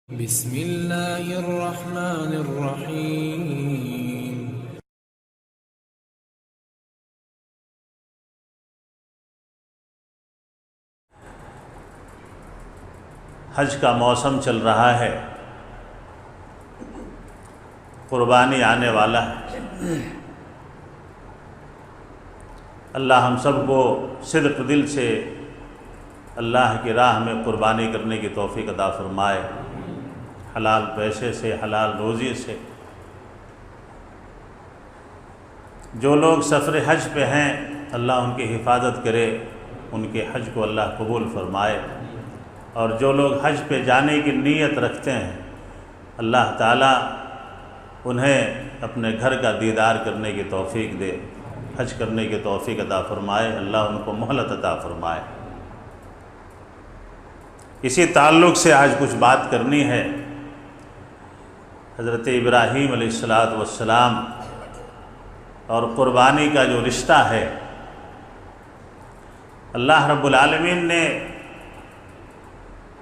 بسم اللہ الرحمن الرحیم۔ حج کا موسم چل رہا ہے، قربانی آنے والا ہے۔ اللہ ہم سب کو صدق دل سے اللہ کی راہ میں قربانی کرنے کی توفیق عطا فرمائے، حلال پیسے سے، حلال روزی سے۔ جو لوگ سفر حج پہ ہیں اللہ ان کی حفاظت کرے، ان کے حج کو اللہ قبول فرمائے، اور جو لوگ حج پہ جانے کی نیت رکھتے ہیں اللہ تعالیٰ انہیں اپنے گھر کا دیدار کرنے کی توفیق دے، حج کرنے کی توفیق عطا فرمائے، اللہ ان کو مہلت عطا فرمائے۔ اسی تعلق سے آج کچھ بات کرنی ہے۔ حضرت ابراہیم علیہ السلام اور قربانی کا جو رشتہ ہے، اللہ رب العالمین نے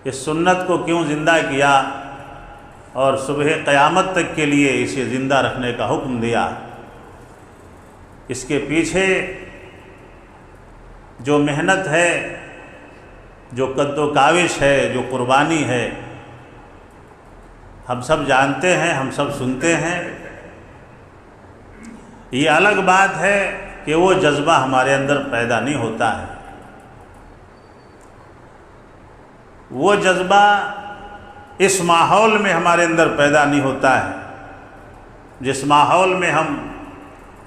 اس سنت کو کیوں زندہ کیا اور صبح قیامت تک کے لیے اسے زندہ رکھنے کا حکم دیا، اس کے پیچھے جو محنت ہے، جو قد و کاوش ہے، جو قربانی ہے، ہم سب جانتے ہیں، ہم سب سنتے ہیں۔ یہ الگ بات ہے کہ وہ جذبہ ہمارے اندر پیدا نہیں ہوتا ہے۔ وہ جذبہ اس ماحول میں ہمارے اندر پیدا نہیں ہوتا ہے جس ماحول میں ہم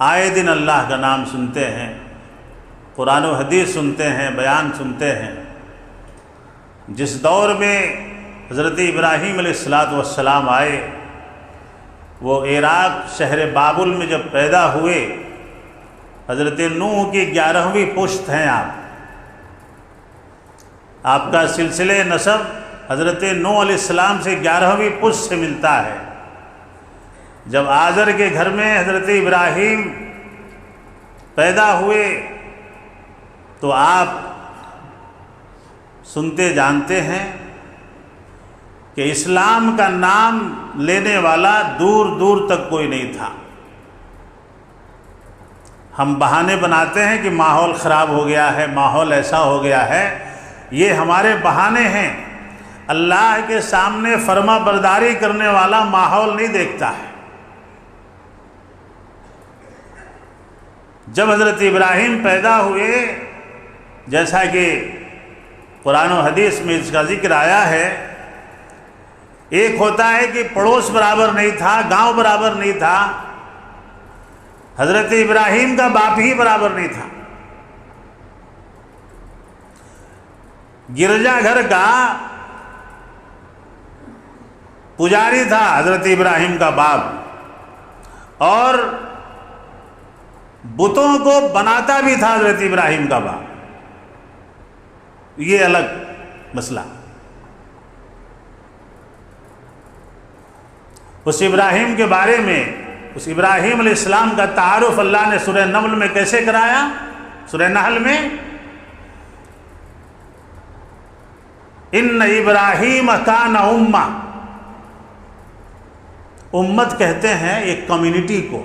آئے دن اللہ کا نام سنتے ہیں، قرآن و حدیث سنتے ہیں، بیان سنتے ہیں۔ جس دور میں حضرت ابراہیم علیہ السلام آئے، وہ عراق شہر بابل میں جب پیدا ہوئے، حضرت نوح کی 11ویں پشت ہیں آپ کا سلسلہ نسب حضرت نوح علیہ السلام سے 11ویں پشت سے ملتا ہے۔ جب آزر کے گھر میں حضرت ابراہیم پیدا ہوئے تو آپ سنتے جانتے ہیں کہ اسلام کا نام لینے والا دور دور تک کوئی نہیں تھا۔ ہم بہانے بناتے ہیں کہ ماحول خراب ہو گیا ہے، ماحول ایسا ہو گیا ہے، یہ ہمارے بہانے ہیں۔ اللہ کے سامنے فرما برداری کرنے والا ماحول نہیں دیکھتا ہے۔ جب حضرت ابراہیم پیدا ہوئے، جیسا کہ قرآن و حدیث میں اس کا ذکر آیا ہے، ایک ہوتا ہے کہ پڑوس برابر نہیں تھا، گاؤں برابر نہیں تھا، حضرت ابراہیم کا باپ ہی برابر نہیں تھا۔ گرجا گھر کا پجاری تھا حضرت ابراہیم کا باپ، اور بتوں کو بناتا بھی تھا حضرت ابراہیم کا باپ۔ یہ الگ مسئلہ۔ اس ابراہیم کے بارے میں، اس ابراہیم علیہ السلام کا تعارف اللہ نے سورہ نمل میں کیسے کرایا؟ سورہ نحل میں ان ابراہیم کان امہ، امت کہتے ہیں ایک کمیونٹی کو،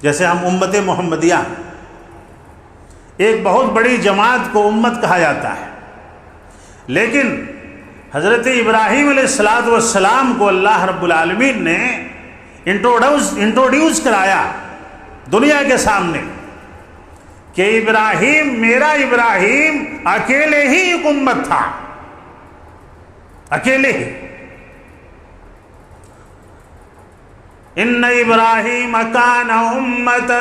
جیسے ہم امت محمدیہ، ایک بہت بڑی جماعت کو امت کہا جاتا ہے۔ لیکن حضرت ابراہیم علیہ السلام کو اللہ رب العالمین نے انٹروڈیوس کرایا دنیا کے سامنے کہ ابراہیم، میرا ابراہیم اکیلے ہی ایک امت تھا، اکیلے ہی۔ ان ابراہیم کان امۃ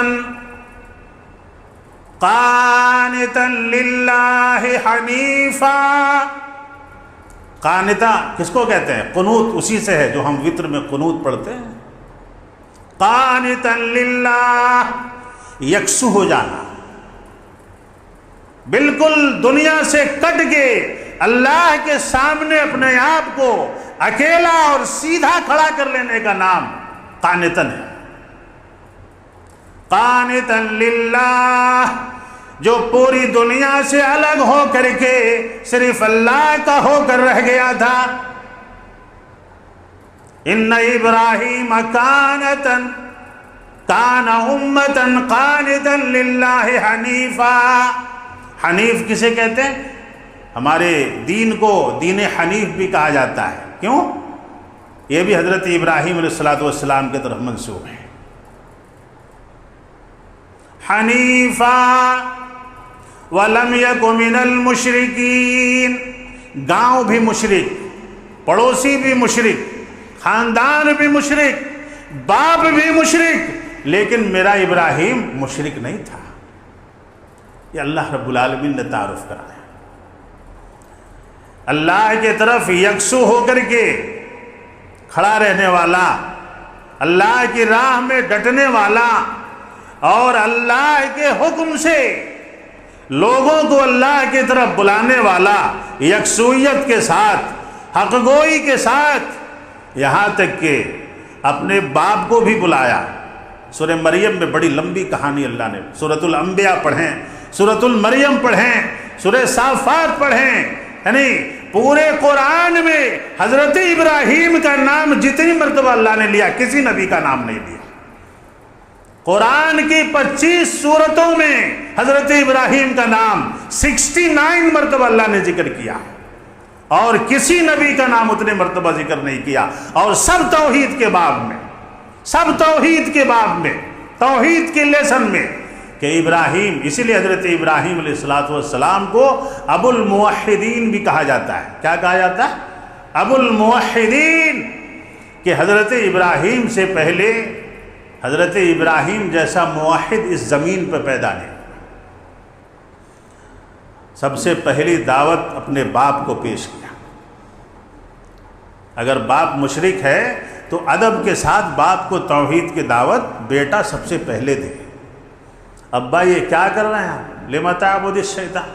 قانتا للہ حنیفا۔ قانتا کس کو کہتے ہیں؟ قنوت اسی سے ہے جو ہم وتر میں قنوت پڑھتے ہیں۔ قانتا للہ، یکسو ہو جانا، بالکل دنیا سے کٹ کے اللہ کے سامنے اپنے آپ کو اکیلا اور سیدھا کھڑا کر لینے کا نام قانتاً ہے۔ قانتاً للہ، جو پوری دنیا سے الگ ہو کر کے صرف اللہ کا ہو کر رہ گیا تھا۔ ان ابراہیم کان امتا قانتا للہ حنیفا. حنیف کسے کہتے ہیں؟ ہمارے دین کو دین حنیف بھی کہا جاتا ہے. کیوں؟ یہ بھی حضرت ابراہیم علیہ السلام کی طرف منسوب ہے. حنیفا وَلَمْ يَكُ مِنَ الْمُشْرِكِينَ. گاؤں بھی مشرک، پڑوسی بھی مشرک، خاندان بھی مشرک، باپ بھی مشرک، لیکن میرا ابراہیم مشرک نہیں تھا. یہ اللہ رب العالمین نے تعارف کرایا. اللہ کی طرف یکسو ہو کر کے کھڑا رہنے والا، اللہ کی راہ میں ڈٹنے والا، اور اللہ کے حکم سے لوگوں کو اللہ کی طرف بلانے والا، یکسویت کے ساتھ، حق گوئی کے ساتھ، یہاں تک کہ اپنے باپ کو بھی بلایا. سورہ مریم میں بڑی لمبی کہانی اللہ نے، سورۃ الانبیاء پڑھیں، سورۃ المریم پڑھیں، سورہ صافات پڑھیں، یعنی پورے قرآن میں حضرت ابراہیم کا نام جتنی مرتبہ اللہ نے لیا کسی نبی کا نام نہیں لیا. قرآن کی 25 سورتوں میں حضرت ابراہیم کا نام 69 مرتبہ اللہ نے ذکر کیا، اور کسی نبی کا نام اتنے مرتبہ ذکر نہیں کیا. اور سب توحید کے باب میں، سب توحید کے باب میں، توحید کے لیسن میں، کہ ابراہیم، اسی لیے حضرت ابراہیم علیہ السلام کو ابو الموحدین بھی کہا جاتا ہے. کیا کہا جاتا ہے؟ ابو الموحدین. کہ حضرت ابراہیم سے پہلے حضرت ابراہیم جیسا موحد اس زمین پہ پیدا نہیں. سب سے پہلی دعوت اپنے باپ کو پیش کیا. اگر باپ مشرک ہے تو ادب کے ساتھ باپ کو توحید کی دعوت بیٹا سب سے پہلے دے. ابا یہ کیا کر رہے ہیں؟ لِمَ تَعْبُدِ الشَّيْطَانَ.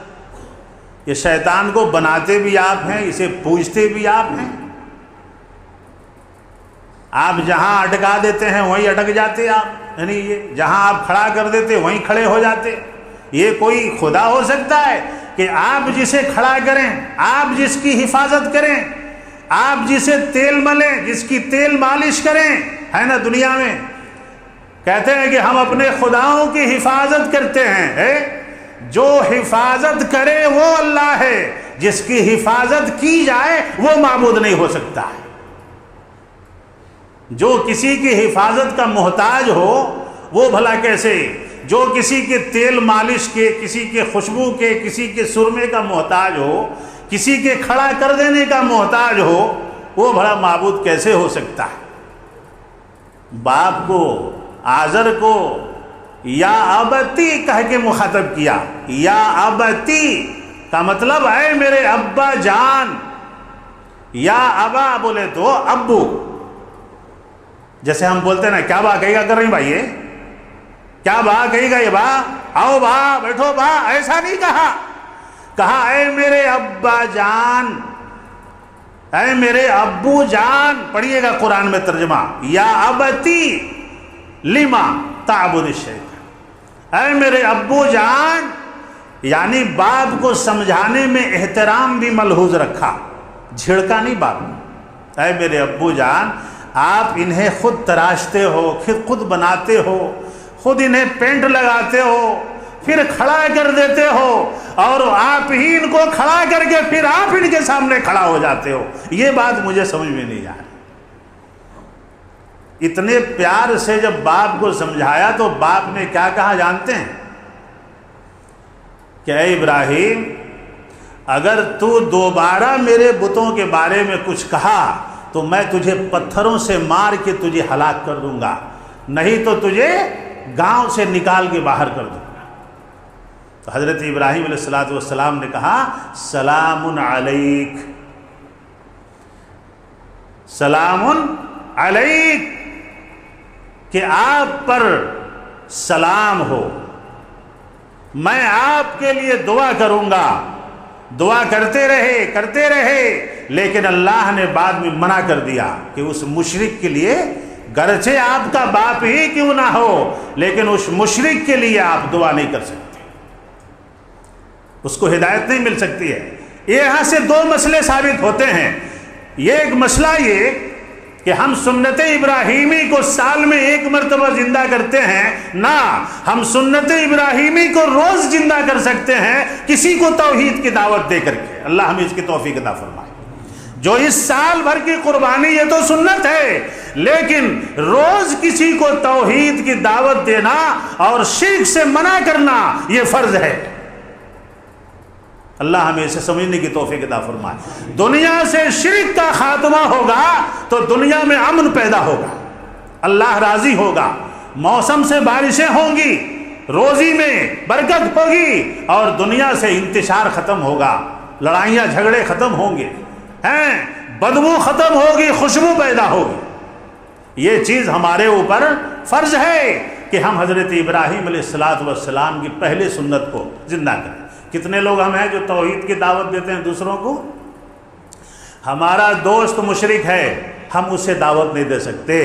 یہ شیطان کو بناتے بھی آپ ہیں، اسے پوجتے بھی آپ ہیں. آپ جہاں اٹکا دیتے ہیں وہیں اٹک جاتے آپ، یعنی یہ جہاں آپ کھڑا کر دیتے وہیں کھڑے ہو جاتے. یہ کوئی خدا ہو سکتا ہے کہ آپ جسے کھڑا کریں، آپ جس کی حفاظت کریں، آپ جسے تیل ملیں، جس کی تیل مالش کریں؟ ہے نا دنیا میں کہتے ہیں کہ ہم اپنے خداؤں کی حفاظت کرتے ہیں. جو حفاظت کرے وہ اللہ ہے، جس کی حفاظت کی جائے وہ معبود نہیں ہو سکتا ہے. جو کسی کی حفاظت کا محتاج ہو وہ بھلا کیسے؟ جو کسی کے تیل مالش کے، کسی کے خوشبو کے، کسی کے سرمے کا محتاج ہو، کسی کے کھڑا کر دینے کا محتاج ہو، وہ بھلا معبود کیسے ہو سکتا ہے؟ باپ کو، آزر کو یا ابتی کہہ کے مخاطب کیا. یا ابتی کا مطلب ہے میرے ابا جان. یا ابا بولے تو ابو. جیسے ہم بولتے ہیں نا، کیا با کہے گا کر رہی بھائی، یہ کیا با کہے گا، یہ با آؤ با بیٹھو با، ایسا نہیں کہا. کہا اے میرے ابا جان، اے میرے ابو جان. پڑھیے گا قرآن میں ترجمہ، یا ابتی لما تعبد الشیطان. اے میرے ابو جان، یعنی باپ کو سمجھانے میں احترام بھی ملحوظ رکھا، جھڑکا نہیں باپ. اے میرے ابو جان، آپ انہیں خود تراشتے ہو، خود بناتے ہو، خود انہیں پینٹ لگاتے ہو، پھر کھڑا کر دیتے ہو، اور آپ ہی ان کو کھڑا کر کے پھر آپ ان کے سامنے کھڑا ہو جاتے ہو. یہ بات مجھے سمجھ میں نہیں آ رہی. اتنے پیار سے جب باپ کو سمجھایا تو باپ نے کیا کہا جانتے ہیں؟ کہ اے ابراہیم، اگر تو دوبارہ میرے بتوں کے بارے میں کچھ کہا تو میں تجھے پتھروں سے مار کے تجھے ہلاک کر دوں گا، نہیں تو تجھے گاؤں سے نکال کے باہر کر دوں گا. تو حضرت ابراہیم علیہ السلام نے کہا سلام علیک، سلام علیک، کہ آپ پر سلام ہو، میں آپ کے لیے دعا کروں گا. دعا کرتے رہے، لیکن اللہ نے بعد میں منع کر دیا کہ اس مشرک کے لیے، گرچہ آپ کا باپ ہی کیوں نہ ہو، لیکن اس مشرک کے لیے آپ دعا نہیں کر سکتے، اس کو ہدایت نہیں مل سکتی ہے. یہاں سے دو مسئلے ثابت ہوتے ہیں. یہ ایک مسئلہ یہ کہ ہم سنت ابراہیمی کو سال میں 1 مرتبہ زندہ کرتے ہیں، نہ، ہم سنت ابراہیمی کو روز زندہ کر سکتے ہیں کسی کو توحید کی دعوت دے کر کے۔ اللہ ہمیں اس کی توفیق عطا فرمائے۔ جو اس سال بھر کی قربانی یہ تو سنت ہے، لیکن روز کسی کو توحید کی دعوت دینا اور شرک سے منع کرنا یہ فرض ہے۔ اللہ ہمیں اسے سمجھنے کی توفیق عطا فرمائے۔ دنیا سے شرک کا خاتمہ ہوگا تو دنیا میں امن پیدا ہوگا، اللہ راضی ہوگا، موسم سے بارشیں ہوں گی، روزی میں برکت ہوگی، اور دنیا سے انتشار ختم ہوگا، لڑائیاں جھگڑے ختم ہوں گے، بدبو ختم ہوگی، خوشبو پیدا ہوگی۔ یہ چیز ہمارے اوپر فرض ہے کہ ہم حضرت ابراہیم علیہ السلام کی پہلے سنت کو زندہ کریں۔ کتنے لوگ ہم ہیں جو توحید کی دعوت دیتے ہیں دوسروں کو؟ ہمارا دوست مشرک ہے، ہم اسے دعوت نہیں دے سکتے۔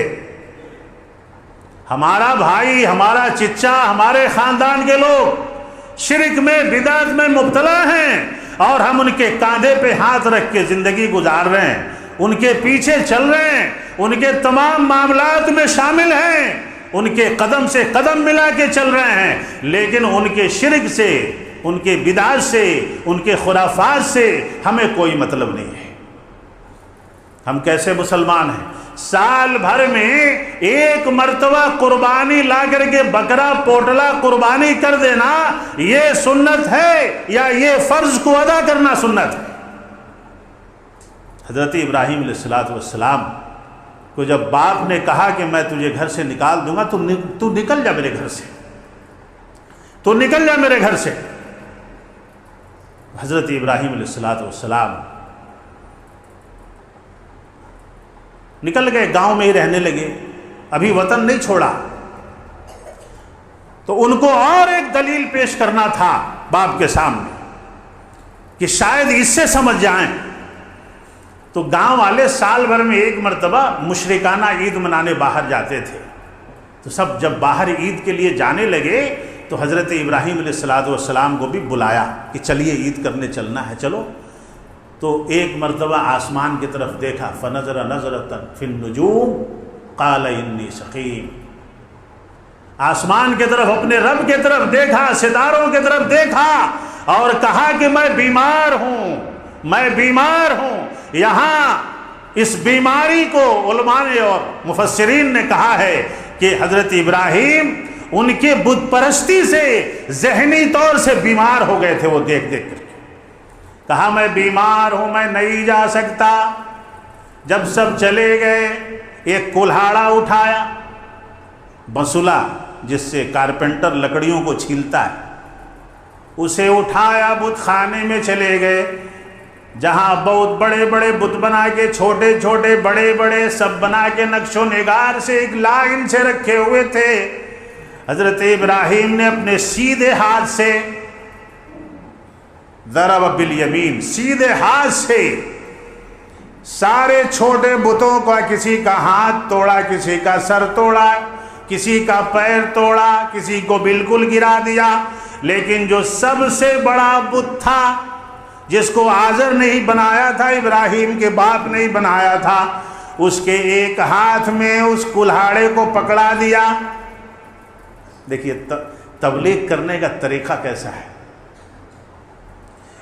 ہمارا بھائی، ہمارا چچا، ہمارے خاندان کے لوگ شرک میں، بدعت میں مبتلا ہیں، اور ہم ان کے کاندھے پہ ہاتھ رکھ کے زندگی گزار رہے ہیں، ان کے پیچھے چل رہے ہیں، ان کے تمام معاملات میں شامل ہیں، ان کے قدم سے قدم ملا کے چل رہے ہیں، لیکن ان کے شرک سے، ان کے بدعت سے، ان کے خرافات سے ہمیں کوئی مطلب نہیں ہے۔ ہم کیسے مسلمان ہیں؟ سال بھر میں 1 مرتبہ قربانی لا کر کے بکرا پوٹلا قربانی کر دینا یہ سنت ہے یا یہ فرض کو ادا کرنا سنت ہے؟ حضرت ابراہیم علیہ السلام کو جب باپ نے کہا کہ میں تجھے گھر سے نکال دوں گا، تو نکل جا میرے گھر سے، تو نکل جا میرے گھر سے۔ حضرت ابراہیم علیہ السلام نکل گئے، گاؤں میں ہی رہنے لگے، ابھی وطن نہیں چھوڑا۔ تو ان کو اور ایک دلیل پیش کرنا تھا باپ کے سامنے کہ شاید اس سے سمجھ جائیں۔ تو گاؤں والے سال بھر میں 1 مرتبہ مشرکانہ عید منانے باہر جاتے تھے۔ تو سب جب باہر عید کے لیے جانے لگے تو حضرت ابراہیم علیہ السلام کو بھی بلایا کہ چلیے عید کرنے چلنا ہے، چلو۔ تو 1 مرتبہ آسمان کی طرف دیکھا، فنظر نظرۃ فی النجوم قال انی سقیم۔ آسمان کی طرف، اپنے رب کی طرف دیکھا، ستاروں کی طرف دیکھا اور کہا کہ میں بیمار ہوں، میں بیمار ہوں۔ یہاں اس بیماری کو علماء نے اور مفسرین نے کہا ہے کہ حضرت ابراہیم ان کے بت پرستی سے ذہنی طور سے بیمار ہو گئے تھے، وہ دیکھ دیکھ کر کے کہا میں بیمار ہوں، میں نہیں جا سکتا۔ جب سب چلے گئے، ایک کلہاڑا اٹھایا، بسولہ جس سے کارپینٹر لکڑیوں کو چھیلتا ہے، اسے اٹھایا، بت خانے میں چلے گئے جہاں بہت بڑے بڑے بت بنا کے، چھوٹے چھوٹے بڑے بڑے سب بنا کے نقش و نگار سے ایک لائن سے رکھے ہوئے تھے۔ حضرت ابراہیم نے اپنے سیدھے ہاتھ سے ضرب بالیمین، سیدھے ہاتھ سے سارے چھوٹے بتوں کا کسی کا ہاتھ توڑا، کسی کا سر توڑا، کسی کا پیر توڑا، کسی کو بالکل گرا دیا، لیکن جو سب سے بڑا بت تھا، جس کو آزر نہیں بنایا تھا، ابراہیم کے باپ نہیں بنایا تھا، اس کے ایک ہاتھ میں اس کلہاڑے کو پکڑا دیا۔ دیکھیے تبلیغ کرنے کا طریقہ کیسا ہے۔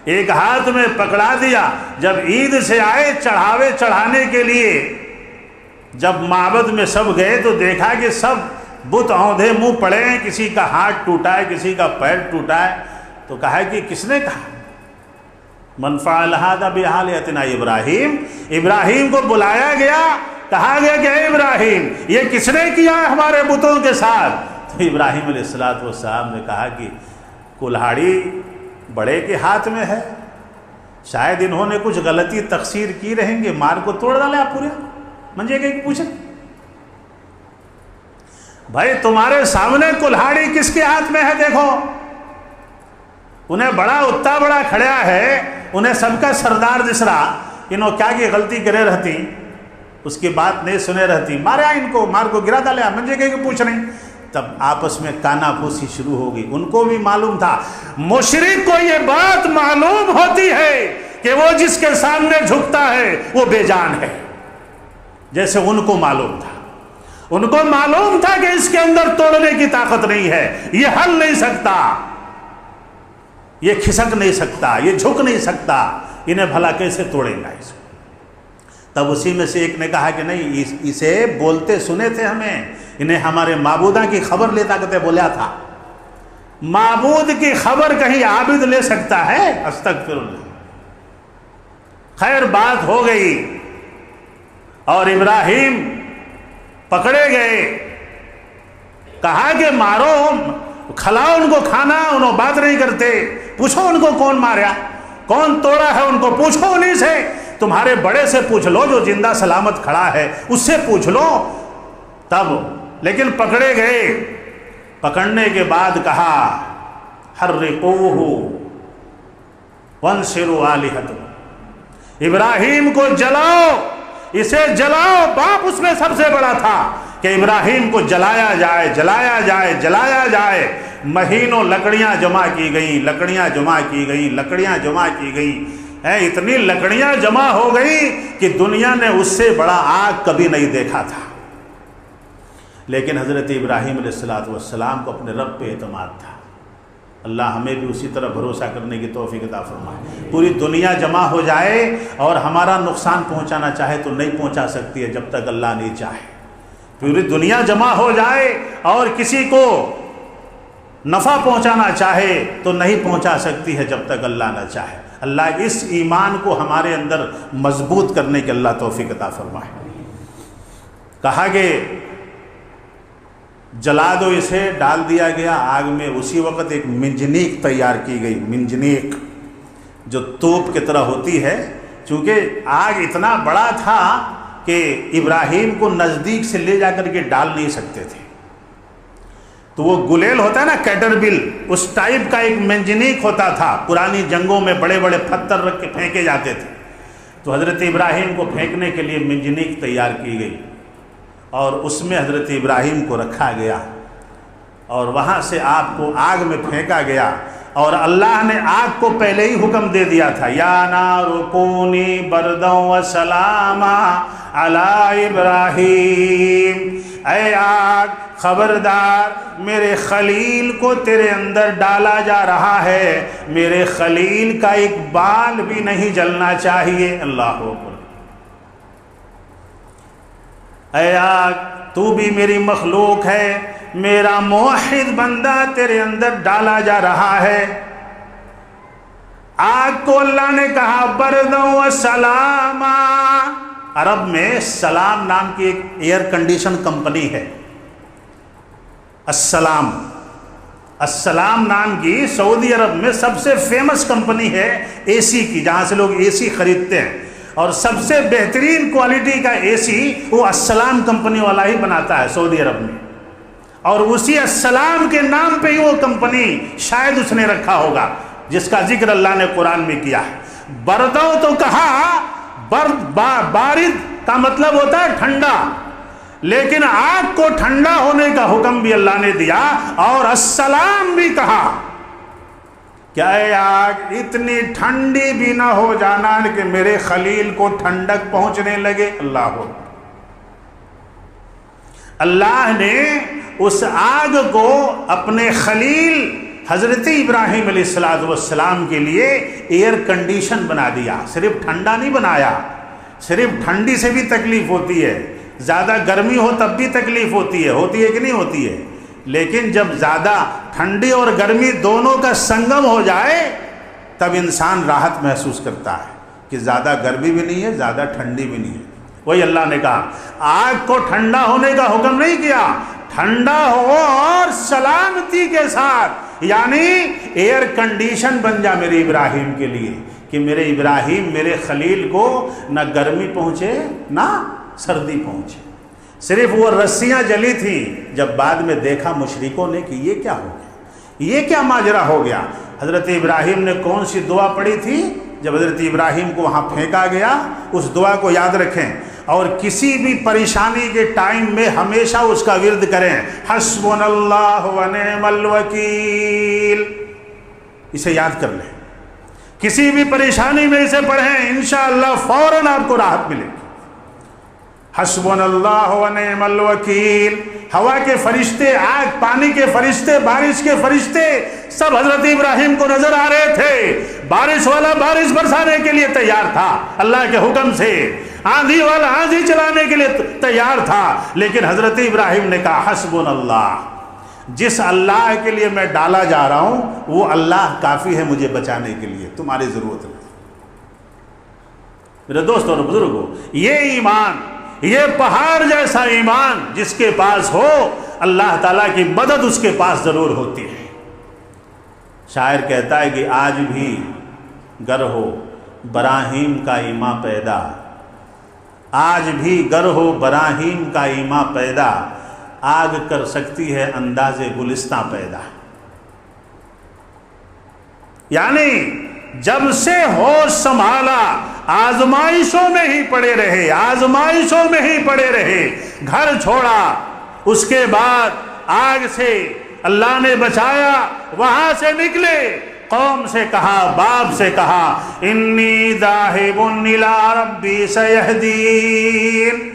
ایک ہاتھ میں پکڑا دیا۔ جب عید سے آئے چڑھاوے چڑھانے کے لیے، جب معبد میں سب گئے تو دیکھا کہ سب بت اوندھے منہ پڑے ہیں، کسی کا ہاتھ ٹوٹا ہے، کسی کا پیر ٹوٹا ہے۔ تو کہا کہ کس نے کہا؟ من فعل ھذا بآلہتنا ابراہیم، ابراہیم کو بلایا گیا، کہا گیا کہ اے ابراہیم یہ کس نے کیا ہے ہمارے بتوں کے ساتھ؟ تو ابراہیم علیہ السلام نے کہا کہ کلہاڑی بڑے کے ہاتھ میں ہے، شاید انہوں نے کچھ غلطی تقصیر کی رہیں گے، مار کو توڑ ڈالے آپ پورے منجے کے پوچھیں۔ بھائی تمہارے سامنے کلہاڑی کس کے ہاتھ میں ہے؟ دیکھو انہیں بڑا اتنا بڑا کھڑا ہے، انہیں سب کا سردار دس رہا، انہوں کیا کی غلطی کرے رہتی، اس کی بات نہیں سنے رہتی، مارا ان کو، مار کو گرا ڈالے، منجے کے پوچھ رہے ہیں۔ تب آپس میں کانا پھوسی شروع ہو گئی۔ ان کو بھی معلوم تھا، مشرک کو یہ بات معلوم ہوتی ہے کہ وہ جس کے سامنے جھکتا ہے وہ بے جان ہے، جیسے ان کو معلوم تھا. ان کو معلوم تھا کہ اس کے اندر توڑنے کی طاقت نہیں ہے, یہ ہل نہیں سکتا, یہ کھسک نہیں سکتا, یہ جھک نہیں سکتا, انہیں بھلا کیسے توڑیں گا اس کو. تب اسی میں سے ایک نے کہا کہ نہیں, اسے بولتے سنے تھے ہمیں, انہیں ہمارے معبودہ کی خبر لے طاقتیں بولا تھا. معبود کی خبر کہیں عابد لے سکتا ہے؟ استغفر اللہ. خیر بات ہو گئی اور ابراہیم پکڑے گئے, کہا کہ مارو, کھلاؤ ان کو کھانا, انہوں بات نہیں کرتے. پوچھو ان کو کون مارا, کون توڑا ہے, ان کو پوچھو انہیں سے. تمہارے بڑے سے پوچھ لو جو زندہ سلامت کھڑا ہے, اس سے پوچھ لو. تب لیکن پکڑے گئے. پکڑنے کے بعد کہا حرقوہ وانصروا آلہتکم, ابراہیم کو جلاؤ, اسے جلاؤ. باپ اس میں سب سے بڑا تھا کہ ابراہیم کو جلایا جائے, جلایا جائے, جلایا جائے. مہینوں لکڑیاں جمع کی گئیں, لکڑیاں جمع کی گئیں, لکڑیاں جمع کی گئیں. اتنی لکڑیاں جمع ہو گئی کہ دنیا نے اس سے بڑا آگ کبھی نہیں دیکھا تھا. لیکن حضرت ابراہیم علیہ السلام کو اپنے رب پہ اعتماد تھا. اللہ ہمیں بھی اسی طرح بھروسہ کرنے کی توفیق عطا فرمائے. پوری دنیا جمع ہو جائے اور ہمارا نقصان پہنچانا چاہے تو نہیں پہنچا سکتی ہے جب تک اللہ نہیں چاہے. پوری دنیا جمع ہو جائے اور کسی کو نفع پہنچانا چاہے تو نہیں پہنچا سکتی ہے جب تک اللہ نہ چاہے. اللہ اس ایمان کو ہمارے اندر مضبوط کرنے کی اللہ توفیق عطا فرمائے. کہا کہ جلا دو اسے, ڈال دیا گیا آگ میں. اسی وقت ایک منجنیق تیار کی گئی, منجنیق جو توپ کی طرح ہوتی ہے. چونکہ آگ اتنا بڑا تھا کہ ابراہیم کو نزدیک سے لے جا کر کے ڈال نہیں سکتے تھے, تو وہ گلیل ہوتا ہے نا, کیٹربل, اس ٹائپ کا ایک منجنیق ہوتا تھا. پرانی جنگوں میں بڑے بڑے پتھر رکھ کے پھینکے جاتے تھے. تو حضرت ابراہیم کو پھینکنے کے لیے منجنیق تیار کی گئی اور اس میں حضرت ابراہیم کو رکھا گیا اور وہاں سے آپ کو آگ میں پھینکا گیا. اور اللہ نے آگ کو پہلے ہی حکم دے دیا تھا, یا نار کونی بردا وسلاما علی ابراہیم, اے آگ خبردار, میرے خلیل کو تیرے اندر ڈالا جا رہا ہے, میرے خلیل کا ایک بال بھی نہیں جلنا چاہیے. اللہ اکبر. اے آگ تو بھی میری مخلوق ہے, میرا موحد بندہ تیرے اندر ڈالا جا رہا ہے. آگ کو اللہ نے کہا بردا و سلاما. عرب میں سلام نام کی ایک ایئر کنڈیشن کمپنی ہے. السلام, السلام نام کی سعودی عرب میں سب سے فیمس کمپنی ہے اے سی کی, جہاں سے لوگ اے سی خریدتے ہیں. اور سب سے بہترین کوالٹی کا اے سی وہ السلام کمپنی والا ہی بناتا ہے سعودی عرب میں. اور اسی السلام کے نام پہ ہی وہ کمپنی شاید اس نے رکھا ہوگا جس کا ذکر اللہ نے قرآن میں کیا ہے. بردو تو کہا, بارد کا مطلب ہوتا ہے ٹھنڈا, لیکن آگ کو ٹھنڈا ہونے کا حکم بھی اللہ نے دیا اور السلام بھی کہا. کیا اے آگ اتنی ٹھنڈی بھی نہ ہو جانا کہ میرے خلیل کو ٹھنڈک پہنچنے لگے. اللہ ہو, اللہ نے اس آگ کو اپنے خلیل حضرت ابراہیم علیہ السلام کے لیے ایئر کنڈیشن بنا دیا. صرف ٹھنڈا نہیں بنایا, صرف ٹھنڈی سے بھی تکلیف ہوتی ہے, زیادہ گرمی ہو تب بھی تکلیف ہوتی ہے کہ نہیں ہوتی ہے. لیکن جب زیادہ ٹھنڈی اور گرمی دونوں کا سنگم ہو جائے تب انسان راحت محسوس کرتا ہے کہ زیادہ گرمی بھی نہیں ہے, زیادہ ٹھنڈی بھی نہیں ہے. وہی اللہ نے کہا, آگ کو ٹھنڈا ہونے کا حکم نہیں کیا, ٹھنڈا ہو اور سلامتی کے ساتھ, یعنی ایئر کنڈیشن بن جا میرے ابراہیم کے لیے کہ میرے ابراہیم میرے خلیل کو نہ گرمی پہنچے نہ سردی پہنچے. صرف وہ رسیاں جلی تھیں. جب بعد میں دیکھا مشرکوں نے کہ یہ کیا ہو گیا, یہ کیا ماجرا ہو گیا, حضرت ابراہیم نے کون سی دعا پڑھی تھی جب حضرت ابراہیم کو وہاں پھینکا گیا؟ اس دعا کو یاد رکھیں اور کسی بھی پریشانی کے ٹائم میں ہمیشہ اس کا ورد کریں, حسبنا اللہ و نعم الوکیل. اسے یاد کر لیں, کسی بھی پریشانی میں اسے پڑھیں, انشاءاللہ فوراً آپ کو راحت ملے گی. حسبنا اللہ و نعم الوکیل. ہوا کے فرشتے، آگ پانی کے فرشتے، بارش کے فرشتے سب حضرت ابراہیم کو نظر آ رہے تھے. بارش والا بارش برسانے کے لیے تیار تھا اللہ کے حکم سے، آندھی والا آندھی چلانے کے لیے تیار تھا، لیکن حضرت ابراہیم نے کہا حسبنا اللہ، جس اللہ کے لیے میں ڈالا جا رہا ہوں وہ اللہ کافی ہے مجھے بچانے کے لیے، تمہاری ضرورت نہیں. میرے دوستوں اور بزرگوں، یہ ایمان، یہ پہاڑ جیسا ایمان جس کے پاس ہو، اللہ تعالیٰ کی مدد اس کے پاس ضرور ہوتی ہے. شاعر کہتا ہے کہ آج بھی گر ہو براہیم کا ایماں پیدا، آج بھی گر ہو براہیم کا ایماں پیدا، آگ کر سکتی ہے انداز گلستاں پیدا. یعنی جب سے ہوش سنبھالا آزمائشوں میں ہی پڑے رہے، آزمائشوں میں ہی پڑے رہے. گھر چھوڑا، اس کے بعد آگ سے اللہ نے بچایا، وہاں سے نکلے، قوم سے کہا، باپ سے کہا انی ذاہب الی ربی سیہدین.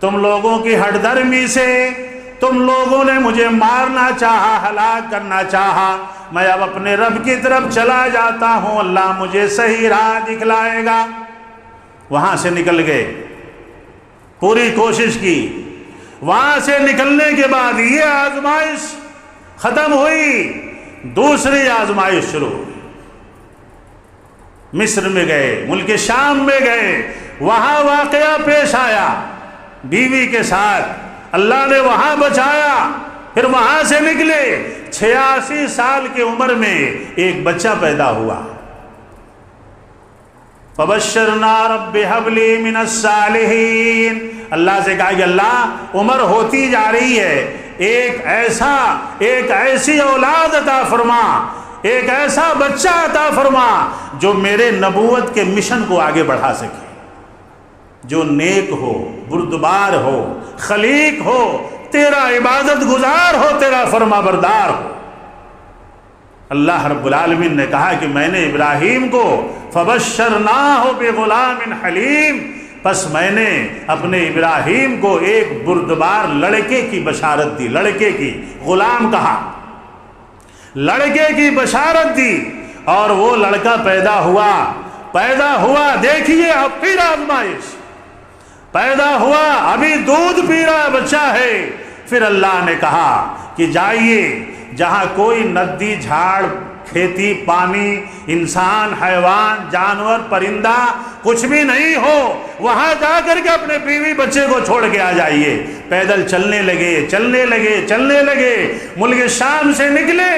تم لوگوں کی ہٹ درمی سے تم لوگوں نے مجھے مارنا چاہا، ہلاک کرنا چاہا، میں اب اپنے رب کی طرف چلا جاتا ہوں، اللہ مجھے صحیح راہ دکھلائے گا. وہاں سے نکل گئے، پوری کوشش کی. وہاں سے نکلنے کے بعد یہ آزمائش ختم ہوئی، دوسری آزمائش شروع ہوئی. مصر میں گئے، ملک شام میں گئے، وہاں واقعہ پیش آیا بیوی کے ساتھ، اللہ نے وہاں بچایا. پھر وہاں سے نکلے، 86 سال کی عمر میں ایک بچہ پیدا ہوا. فبشرنا رب هب لي من الصالحین. اللہ سے کہا کہ اللہ عمر ہوتی جا رہی ہے، ایک ایسی اولاد عطا فرما، ایک ایسا بچہ عطا فرما جو میرے نبوت کے مشن کو آگے بڑھا سکے، جو نیک ہو، بردبار ہو، خلیق ہو، تیرا عبادت گزار ہو، تیرا فرما بردار ہو. اللہ رب العالمین نے کہا کہ میں نے ابراہیم کو فبشرناہ بغلام حلیم، پس میں نے اپنے ابراہیم کو ایک بردبار لڑکے کی بشارت دی. لڑکے کی، غلام کہا، لڑکے کی بشارت دی، اور وہ لڑکا پیدا ہوا. دیکھیے اب پھر آزمائش، پیدا ہوا، ابھی دودھ پی رہا بچہ ہے. پھر اللہ نے کہا کہ جائیے جہاں کوئی ندی، جھاڑ، کھیتی، پانی، انسان، حیوان، جانور، پرندہ کچھ بھی نہیں ہو، وہاں جا کر کے اپنے بیوی بچے کو چھوڑ کے آ جائیے. پیدل چلنے لگے، ملک شام سے نکلے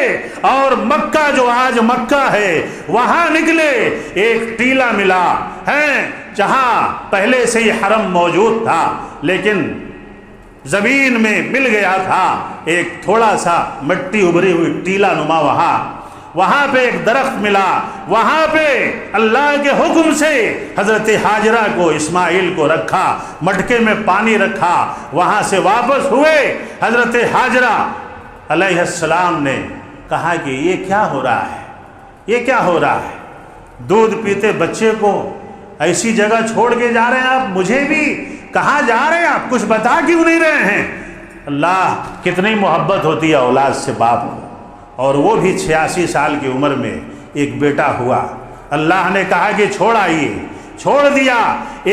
اور مکہ، جو آج مکہ ہے، وہاں نکلے. ایک ٹیلا ملا ہے جہاں پہلے سے ہی حرم موجود تھا، لیکن زمین میں مل گیا تھا ایک تھوڑا سا مٹی ابھری ہوئی ٹیلا نما. وہاں پہ ایک درخت ملا، وہاں پہ اللہ کے حکم سے حضرت حاجرہ کو، اسماعیل کو رکھا، مٹکے میں پانی رکھا. وہاں سے واپس ہوئے، حضرت حاجرہ علیہ السلام نے کہا کہ یہ کیا ہو رہا ہے؟ دودھ پیتے بچے کو ایسی جگہ چھوڑ کے جا رہے ہیں آپ، مجھے بھی کہاں جا رہے ہیں آپ؟ کچھ بتا کیوں نہیں رہے ہیں؟ اللہ کتنی محبت ہوتی ہے اولاد سے باپ کو، اور وہ بھی 86 سال کی عمر میں ایک بیٹا ہوا. اللہ نے کہا کہ چھوڑ آئیے، چھوڑ دیا.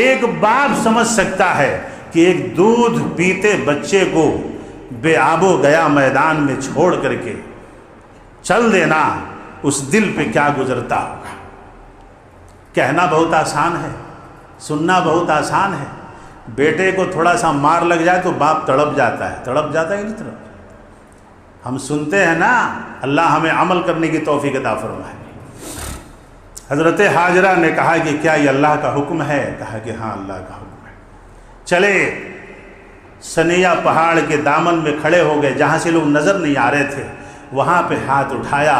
ایک باپ سمجھ سکتا ہے کہ ایک دودھ پیتے بچے کو بے آب و گیا میدان میں چھوڑ کر کے چل دینا، اس دل پہ کیا گزرتا ہوگا. کہنا بہت آسان ہے، سننا بہت آسان ہے. بیٹے کو تھوڑا سا مار لگ جائے تو باپ تڑپ جاتا ہے کہ نہیں تڑپ؟ ہم سنتے ہیں نا. اللہ ہمیں عمل کرنے کی توفیق عطا فرمائے. حضرت حاجرہ نے کہا کہ کیا یہ اللہ کا حکم ہے؟ کہا کہ ہاں اللہ کا حکم ہے. چلے سنیا پہاڑ کے دامن میں کھڑے ہو گئے، جہاں سے لوگ نظر نہیں آ رہے تھے، وہاں پہ ہاتھ اٹھایا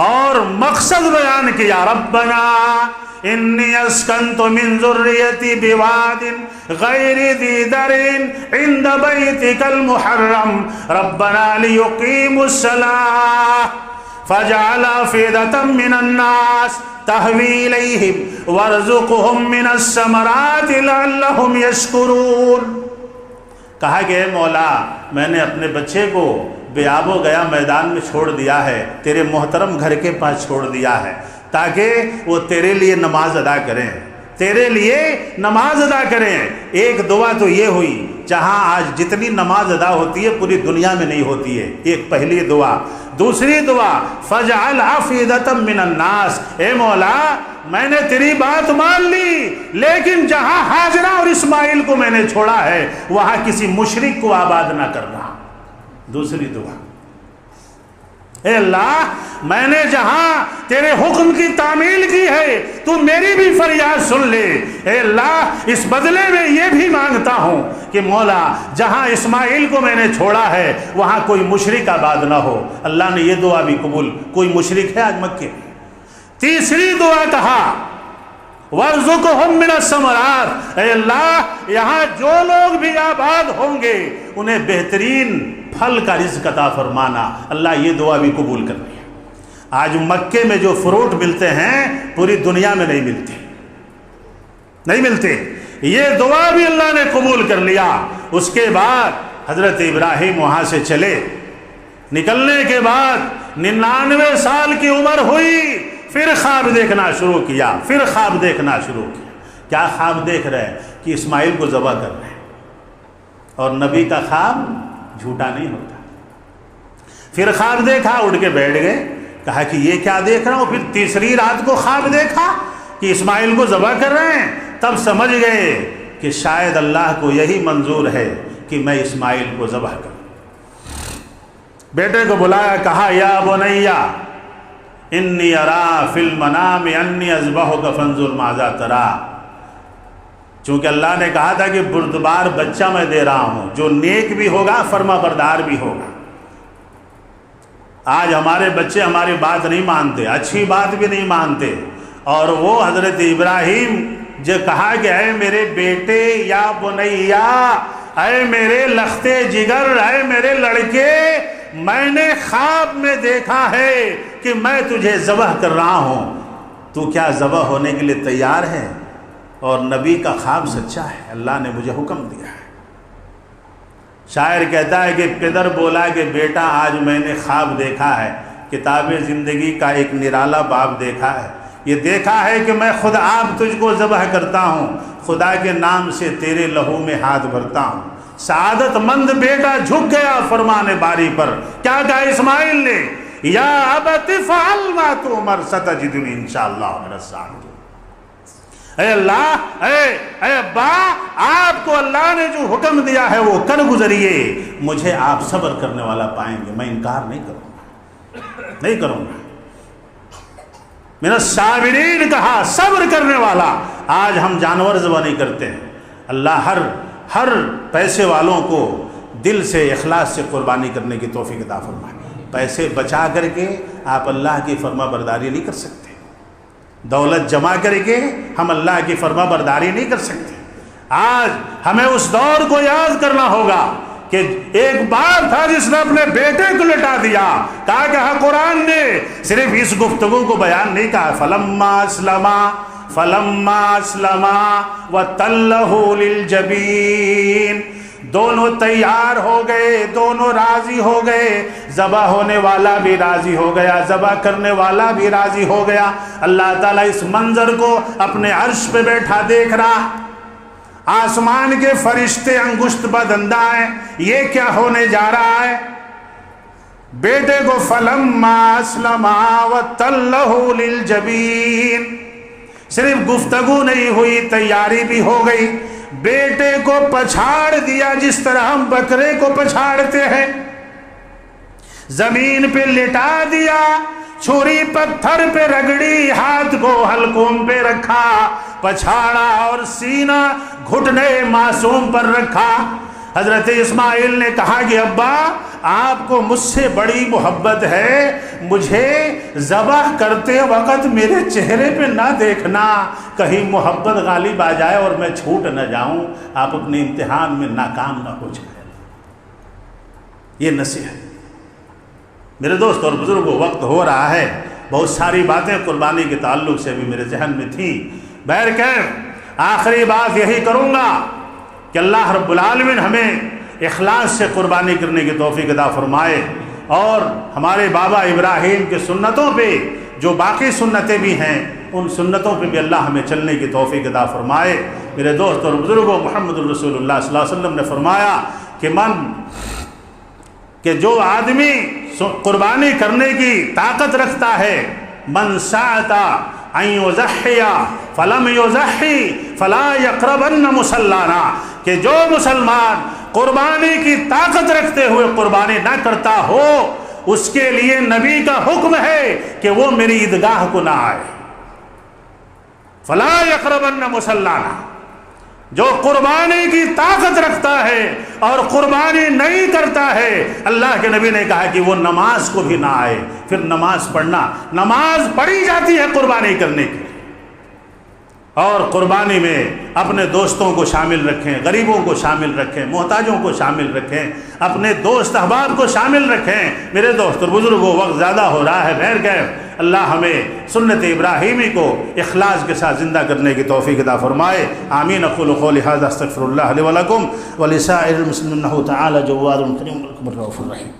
اور مقصد بیان کیا. ربنا انی اسکنت من ذریتی بواد غیر ذی زرع عند بیتک المحرم ربنا لیقیموا الصلاة فجعل افئدة من الناس تهوي إليهم وارزقهم من الثمرات لعلهم يشكرون۔ کہا کہ اے مولا میں نے اپنے بچے کو بے آب و گیا میدان میں چھوڑ دیا ہے، تیرے محترم گھر کے پاس چھوڑ دیا ہے تاکہ وہ تیرے لیے نماز ادا کریں، تیرے لیے نماز ادا کریں۔ ایک دعا تو یہ ہوئی، جہاں آج جتنی نماز ادا ہوتی ہے پوری دنیا میں نہیں ہوتی ہے، ایک پہلی دعا۔ دوسری دعا فَجْعَلْ أَفْئِدَةً مِّنَ النَّاسِ، اے مولا میں نے تیری بات مان لی، لیکن جہاں ہاجرہ اور اسماعیل کو میں نے چھوڑا ہے وہاں کسی مشرک کو آباد نہ کرنا۔ دوسری دعا، اے اللہ میں نے جہاں تیرے حکم کی تعمیل کی ہے تو میری بھی فریاد سن لے۔ اے اللہ اس بدلے میں یہ بھی مانگتا ہوں کہ مولا جہاں اسماعیل کو میں نے چھوڑا ہے وہاں کوئی مشرک آباد نہ ہو۔ اللہ نے یہ دعا بھی قبول۔ کوئی مشرک ہے آج مکے؟ تیسری دعا کہا وَارْزُقْهُم مِّنَ الثَّمَرَاتِ، اے اللہ یہاں جو لوگ بھی آباد ہوں گے انہیں بہترین پھل کا رزق عطا فرمانا۔ اللہ یہ دعا بھی قبول کر لیا۔ آج مکے میں جو فروٹ ملتے ہیں پوری دنیا میں نہیں ملتے، یہ دعا بھی اللہ نے قبول کر لیا۔ اس کے بعد حضرت ابراہیم وہاں سے چلے، نکلنے کے بعد 99 سال کی عمر ہوئی، پھر خواب دیکھنا شروع کیا، کیا خواب دیکھ رہے ہیں کہ اسماعیل کو ذبح کر رہے ہیں، اور نبی کا خواب جھوٹا نہیں ہوتا۔ پھر خواب دیکھا، اٹھ کے بیٹھ گئے، کہا کہ یہ کیا دیکھ رہا ہوں۔ پھر تیسری رات کو خواب دیکھا کہ اسماعیل کو ذبح کر رہے ہیں، تب سمجھ گئے کہ شاید اللہ کو یہی منظور ہے کہ میں اسماعیل کو ذبح کروں۔ بیٹے کو بلایا، کہا یا بنیا انی ارا فی المنام انی اذبحک فانظر ماذا تری۔ چونکہ اللہ نے کہا تھا کہ بردبار بچہ میں دے رہا ہوں، جو نیک بھی ہوگا فرما بردار بھی ہوگا۔ آج ہمارے بچے ہماری بات نہیں مانتے، اچھی بات بھی نہیں مانتے، اور وہ حضرت ابراہیم جو کہا کہ اے میرے بیٹے یا بنیا، اے میرے لختے جگر، اے میرے لڑکے، میں نے خواب میں دیکھا ہے کہ میں تجھے ذبح کر رہا ہوں، تو کیا ذبح ہونے کے لیے تیار ہے؟ اور نبی کا خواب سچا ہے، اللہ نے مجھے حکم دیا ہے۔ شاعر کہتا ہے کہ پدر بولا کہ بیٹا آج میں نے خواب دیکھا ہے، کتاب زندگی کا ایک نرالا باب دیکھا ہے، یہ دیکھا ہے کہ میں خود آپ تجھ کو ذبح کرتا ہوں، خدا کے نام سے تیرے لہو میں ہاتھ بھرتا ہوں۔ سعادت مند بیٹا جھک گیا فرمان باری پر، کیا کہا اسماعیل نے؟ یا ابت فعل ما تؤمر ستجدنی انشاءاللہ من الصابرین۔ اے اللہ، اے ابا، آپ کو اللہ نے جو حکم دیا ہے وہ کر گزریے، مجھے آپ صبر کرنے والا پائیں گے، میں انکار نہیں کروں گا۔ من الصابرین کہا، صبر کرنے والا۔ آج ہم جانور ذبح نہیں کرتے ہیں۔ اللہ ہر پیسے والوں کو دل سے اخلاص سے قربانی کرنے کی توفیق عطا فرمائے۔ پیسے بچا کر کے آپ اللہ کی فرما برداری نہیں کر سکتے، دولت جمع کر کے ہم اللہ کی فرما برداری نہیں کر سکتے۔ آج ہمیں اس دور کو یاد کرنا ہوگا کہ ایک باپ تھا جس نے اپنے بیٹے کو لٹا دیا، کہا کہ قرآن نے صرف اس گفتگو کو بیان نہیں کہا، فلما اسلما وتلہ للجبین، دونوں تیار ہو گئے، دونوں راضی ہو گئے، ذبح ہونے والا بھی راضی ہو گیا، ذبح کرنے والا بھی راضی ہو گیا۔ اللہ تعالیٰ اس منظر کو اپنے عرش پہ بیٹھا دیکھ رہا، آسمان کے فرشتے انگشت بد اندہ ہیں، یہ کیا ہونے جا رہا ہے؟ بیٹے کو فلما اسلما وتلہ للجبین، صرف گفتگو نہیں ہوئی، تیاری بھی ہو گئی۔ بیٹے کو پچھاڑ دیا جس طرح ہم بکرے کو پچھاڑتے ہیں، زمین پہ لٹا دیا، چھری پتھر پہ رگڑی، ہاتھ کو حلقوم پہ رکھا، پچھاڑا اور سینہ گھٹنے معصوم پر رکھا۔ حضرت اسماعیل نے کہا کہ ابا آپ کو مجھ سے بڑی محبت ہے، مجھے ذبح کرتے وقت میرے چہرے پہ نہ دیکھنا، کہیں محبت غالب آ جائے اور میں چھوٹ نہ جاؤں، آپ اپنے امتحان میں ناکام نہ ہو جائیں۔ یہ نصیحت۔ میرے دوست اور بزرگوں، وقت ہو رہا ہے، بہت ساری باتیں قربانی کے تعلق سے بھی میرے ذہن میں تھیں۔ بہرکیف آخری بات یہی کروں گا کہ اللہ رب العالمین ہمیں اخلاص سے قربانی کرنے کی توفیق عطا فرمائے، اور ہمارے بابا ابراہیم کے سنتوں پہ جو باقی سنتیں بھی ہیں ان سنتوں پہ بھی اللہ ہمیں چلنے کی توفیق عطا فرمائے۔ میرے دوست اور بزرگوں، محمد الرسول اللہ صلی اللہ علیہ وسلم نے فرمایا کہ جو آدمی قربانی کرنے کی طاقت رکھتا ہے، من سعتا ان یضحی فلم یضحی فلا یقربن مصلانا، کہ جو مسلمان قربانی کی طاقت رکھتے ہوئے قربانی نہ کرتا ہو، اس کے لیے نبی کا حکم ہے کہ وہ میری عیدگاہ کو نہ آئے۔ فلا یقربن مصلانا، جو قربانی کی طاقت رکھتا ہے اور قربانی نہیں کرتا ہے، اللہ کے نبی نے کہا کہ وہ نماز کو بھی نہ آئے۔ پھر نماز پڑھنا، نماز پڑھی جاتی ہے قربانی کرنے کی، اور قربانی میں اپنے دوستوں کو شامل رکھیں، غریبوں کو شامل رکھیں، محتاجوں کو شامل رکھیں، اپنے دوست احباب کو شامل رکھیں۔ میرے دوست اور بزرگوں، وقت زیادہ ہو رہا ہے، بہرکیف اللہ ہمیں سنت ابراہیمی کو اخلاص کے ساتھ زندہ کرنے کی توفیق عطا فرمائے۔ آمین۔ اقول قولی ھذا استغفر اللہ لی ولکم ولسائر المسلمین انہ تعالی جواد کریم رؤوف رحیم۔